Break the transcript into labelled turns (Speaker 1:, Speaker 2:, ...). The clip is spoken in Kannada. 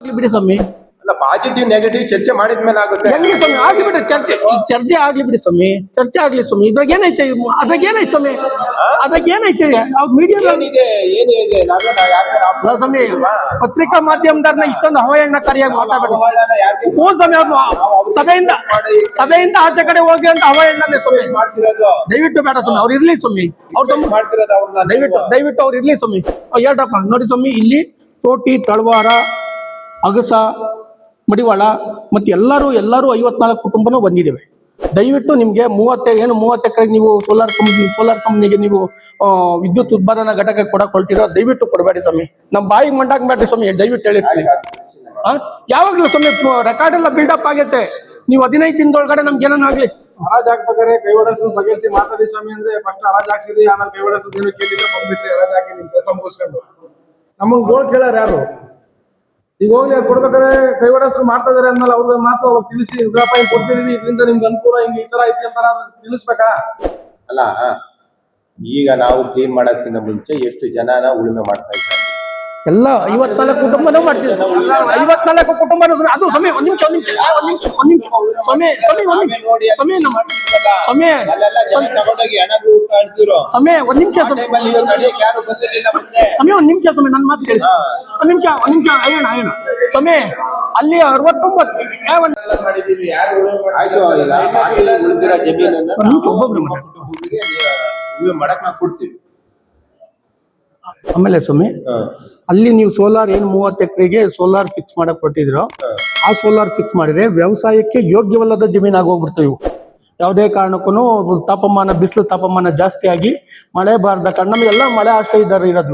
Speaker 1: ಬಿಡಿ ಸ್ವಾಮಿ.
Speaker 2: ಅಲ್ಲ ಪಾಸಿಟಿವ್ ನೆಗೆಟಿವ್ ಚರ್ಚೆ ಮಾಡಿದ್ಮೇಲೆ ಆಗುತ್ತೆ.
Speaker 1: ಹೆಂಗೆ ಸ್ವಾಮಿ ಆಗ್ಲಿ ಬಿಡಿ ಚರ್ಚೆ, ಚರ್ಚೆ ಆಗ್ಲಿ ಬಿಡಿ ಸ್ವಾಮಿ, ಚರ್ಚೆ ಆಗ್ಲಿ ಸ್ವಾಮಿ. ಇದ್ರಾಗ ಏನೈತೆ, ಅದ್ರಾಗ ಏನೈತೆ ಸ್ವಾಮಿ, ಅದ್ರಾಗ ಏನೈತೆ ಮೀಡಿಯಾದಲ್ಲಿ
Speaker 2: ಏನಿದೆ
Speaker 1: ಅಲ್ಲ ಸ್ವಾಮಿ. ಪತ್ರಿಕಾ ಮಾಧ್ಯಮದವ್ರನ್ನ ಇಷ್ಟೊಂದು ಅವಹೇಳನಕಾರಿಯಾಗಿ ಮಾತಾಡಬೇಡಿ. ಹ್ಞೂ ಸ್ವಾಮಿ, ಅವ್ರು ಸಭೆಯಿಂದ ಆಚೆ ಕಡೆ ಹೋಗಿ ಅಂತ ಅವಹೇಳನ ಸ್ವಾಮಿ. ದಯವಿಟ್ಟು ಬೇಡ ಸ್ವಾಮಿ, ಅವ್ರು ಇರ್ಲಿ ಸ್ವಾಮಿ, ದಯವಿಟ್ಟು ಅವ್ರು ಇರ್ಲಿ ಸ್ವಾಮಿ. ಹೇಳ್ರಪ್ಪ ನೋಡಿ ಸ್ವಾಮಿ, ಇಲ್ಲಿ ತೋಟಿ, ತಳವಾರ, ಅಗಸ, ಮಡಿವಾಳ ಮತ್ತೆ ಎಲ್ಲರೂ 54 ಕುಟುಂಬನೂ ಬಂದಿದ್ದೇವೆ. ದಯವಿಟ್ಟು ನಿಮ್ಗೆ 30 ಎಕರೆಗೆ ನೀವು ಸೋಲಾರ್ ಕಂಪ್ನಿಗೆ ನೀವು ವಿದ್ಯುತ್ ಉತ್ಪಾದನಾ ಘಟಕ ಕೊಟ್ಟಿರೋ, ದಯವಿಟ್ಟು ಕೊಡಬೇಡಿ ಸ್ವಾಮಿ. ನಮ್ಮ ಬಾಯಿಗೆ ಮಂಡಾಕ್ ಬೇಡ್ರಿ ಸ್ವಾಮಿ, ದಯವಿಟ್ಟು ಹೇಳಿರ್ತೀನಿ. ಯಾವಾಗ್ಲೂ ಸ್ವಾಮಿ ರೆಕಾರ್ಡ್ ಎಲ್ಲ ಬಿಲ್ಡಪ್ ಆಗೈತೆ. ನೀವು 15 ದಿನದೊಳಗಡೆ ನಮ್ಗೆ ಏನಾಗ್ಲಿ
Speaker 3: ಹರಾಜ್ ಹಾಕ್ಬೇಕಾದ್ರೆ ಕೈ ಹೊಡೆಸೋದು ಬಗೆಹರಿಸಿ ಮಾತಾಡಿ ಸ್ವಾಮಿ ಅಂದ್ರೆ ಫಸ್ಟ್ ಹರಾಜ್ ಹಾಕ್ಸಿರಿ, ಆಮೇಲೆ ಕೈ ಹೊಡೆಸೋದು ಏನು ಕೇಳಿದ್ರೆ ಬಂದ್ಬಿಟ್ರಿ. ಹರಾಜ್ ಹಾಕಿ ನಿಮ್ ಕೆಲಸ ಮುಗಿಸ್ಕೊಂಡು ನಮಗ್ ಗೋಳ್ ಕೇಳಾರ ಯಾರು? ಈಗ ಹೋಗ್ಲಿ ಅದು ಕೊಡ್ಬೇಕಾದ್ರೆ ಕೈ ಹೊಡೆಸರು ಮಾಡ್ತಾ ಇದಾರೆ ಅಂದ್ಮೇಲೆ ಅವ್ರಿಗೆ ಮಾತು ಅವ್ರಿಗೆ ತಿಳಿಸಿ, ಉಗ್ರಪ್ಪ ಹಿಂಗ್ ಕೊಡ್ತಿದೀವಿ, ಇದರಿಂದ ನಿಮ್ಗೆ ಅನುಕೂಲ, ಹಿಂಗೆ ಈ ತರ ಐತಿ ಅಂತ ತಿಳಿಸ್ಬೇಕಾ?
Speaker 2: ಅಲ್ಲ ಈಗ ನಾವು ಕ್ಲೀನ್ ಮಾಡೋದಕ್ಕಿಂತ ಮುಂಚೆ ಎಷ್ಟು ಜನನ ಉಳುಮೆ ಮಾಡ್ತಾ ಇದ್ದಾರೆ?
Speaker 1: ಎಲ್ಲ 54 ಕುಟುಂಬನೂ ಮಾಡ್ತೀವಿ. 54 ಕುಟುಂಬನೂ ಅದು ಸಮಯ. ಒಂದ್ ನಿಮಿಷ ನನ್ನ ಮಾತು ಕೇಳಿ. ಒಂದ್ ನಿಮಿಷ ಅಯ್ಯಣ ಸಮಯ. ಅಲ್ಲಿ 69
Speaker 2: ಆಯ್ತು. ಉಳಿದಿರೋ ಜಮೀನನ್ನ ಉಳುಮೆ ಮಾಡಕ್ ನಾವು ಕೊಡ್ತೀವಿ.
Speaker 1: ಆಮೇಲೆ ಸ್ವಾಮಿ, ಅಲ್ಲಿ ನೀವು ಸೋಲಾರ್ ಏನು 30 ಎಕರೆಗೆ ಸೋಲಾರ್ ಫಿಕ್ಸ್ ಮಾಡಕ್ ಕೊಟ್ಟಿದ್ರು, ಆ ಸೋಲಾರ್ ಫಿಕ್ಸ್ ಮಾಡಿದ್ರೆ ವ್ಯವಸಾಯಕ್ಕೆ ಯೋಗ್ಯವಲ್ಲದ ಜಮೀನ್ ಆಗೋಗ್ಬಿಡ್ತಾವೆ ಇವು. ಯಾವುದೇ ಕಾರಣಕ್ಕೂ ತಾಪಮಾನ, ಬಿಸಿಲು ತಾಪಮಾನ ಜಾಸ್ತಿ ಆಗಿ ಮಳೆ ಬಾರದ ಕಾರಣ ನಮಗೆಲ್ಲ ಮಳೆ ಆಶ್ರಯ ಇರೋದು.